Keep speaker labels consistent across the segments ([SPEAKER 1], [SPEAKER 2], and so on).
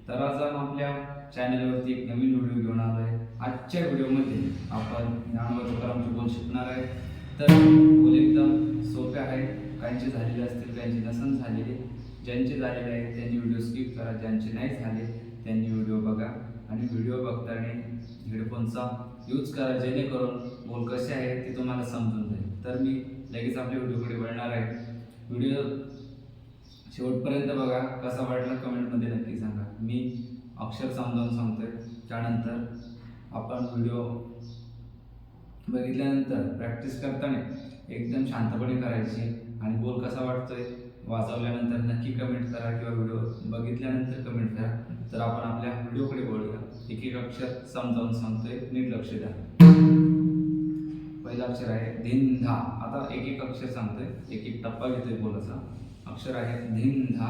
[SPEAKER 1] तर आज आपण आपल्या चॅनलवरती एक नवीन व्हिडिओ घेऊन आलो आहे। आजच्या व्हिडिओमध्ये आपण ज्ञानोबा तुकारामचे बोल शिकणार आहे। तर बोल एकदम सोपे आहे, काहींचे झालेले असतील, काहींचे नसन झालेले। ज्यांचे झालेले आहे त्यांनी व्हिडिओ स्किप करा, ज्यांचे नाही झाले त्यांनी व्हिडिओ बघा आणि व्हिडिओ बघताना हेडफोनचा यूज करा, जेणेकरून बोल कसे आहे ते तुम्हाला समजून जाईल। तर मी लगेच आपल्या व्हिडिओकडे वळणार आहे। व्हिडिओ शेवटपर्यंत बघा, कसा वाटला कमेंटमध्ये नक्की सांगा। मी अक्षर समजावून सांगतोय, त्यानंतर आपण व्हिडिओ बघितल्यानंतर प्रॅक्टिस करताना एकदम शांतपणे करायची आणि बोल कसा वाटतोय वाजवल्यानंतर नक्की कमेंट करा किंवा व्हिडिओ बघितल्यानंतर कमेंट करा। तर आपण आपल्या व्हिडिओकडे वळूया। एक एक अक्षर समजावून सांगतोय, नीट लक्ष द्या। पहिलं अक्षर आहे धिन धा। आता एक एक अक्षर सांगतोय, एक एक टप्पा घेतोय बोलाचा। अक्षर आहे धिन धा,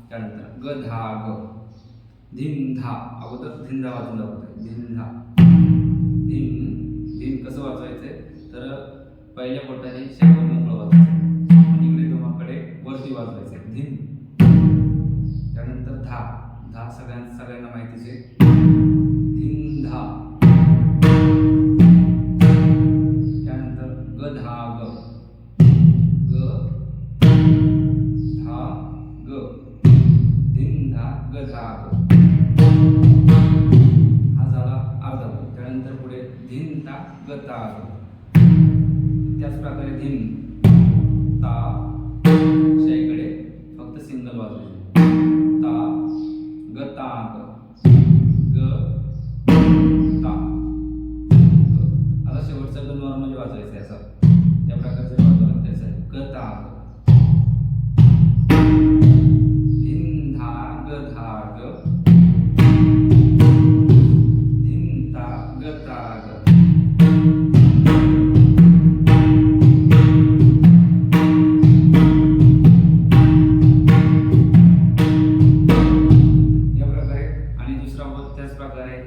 [SPEAKER 1] त्यानंतर ग धा ग। धिन धा अगोदर धिन धा वाजून दाखवतोय, धिन धा। धिन धिन कसं वाजवायचंय तर पहिल्या बोटाने शेवट मोकळं वाजवायचं आणि इकडे दोमाकडे वरती वाजवायचं, धिन। त्यानंतर धा धा सगळ्यांना माहितीच आहे, धिन धा। त्यानंतर ग धा ग, ग धा ग, धिन धा ग धा ग। हा झाला अर्धा बोल। त्यानंतर पुढे धिन ता ग ता ग। त्याच प्रकारे धिन ता, शेकडे फक्त सिंगल वाजवायचे, ता ग ता ग, ग ता ग। आता शेवटचा ग नॉर्मली वाजवायचा आहे, असं या प्रकारचे वाजवलं त्याचं आहे ग ता ग। धिन धा ग धा ग, धिन ता ग ता ग। त्याच प्रकारे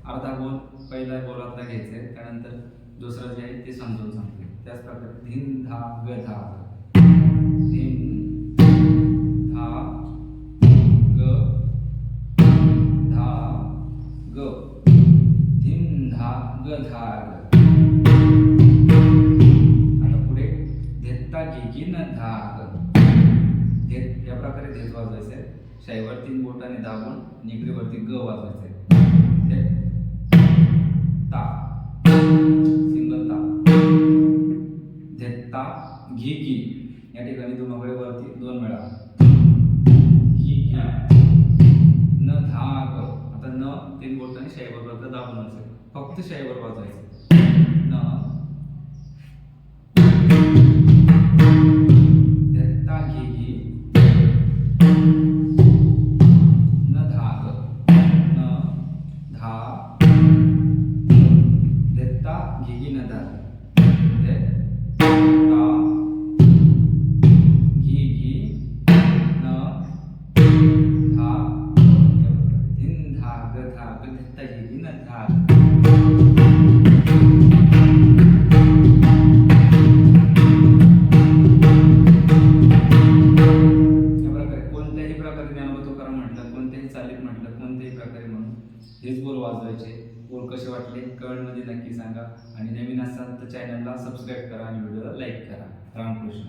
[SPEAKER 1] अर्धा बोल पहिला बोलातला घ्यायचा आहे, त्यानंतर दुसरा जे आहे ते समजून सांगते। त्याच प्रकारे धिन धा ग धा ग, धिन धा ग धा ग, धिन धा ग धा ग। आता पुढे धेत्ता घे न धा ग। धेत या प्रकारे धेत वाजवायचं आहे, शाईवर 3 बोटाने दाबून आणि इकडे वरती ग वाजवायचं आहे, ता, सिंगल ता। धेत्ता घी घी, या ठिकाणी दोमाकडे वरती 2 वेळा, घी घी न धा ग। आता न 3 बोटाने शाईवर वरती दाबून असेल, फक्त शाईवर वाजवायचं, न धेत्ता घी घी न धा ग, न धा धेत्ता घी घी न धा, धेत्ता घी घी न धा, धिन धा ग धा ग, धेत्ता घी घी न धा। कोणत्याही प्रकारे ज्ञानोबा तुकाराम म्हटलं, कोणत्याही चालीत म्हटलं, कोणत्याही प्रकारे म्हणून हेच बोल वाजवायचे। बोल कसे वाटले कमेंटमध्ये नक्की सांगा आणि नवीन असाल तर चॅनलला सबस्क्राईब करा आणि व्हिडिओला लाईक करा। रामकृष्ण।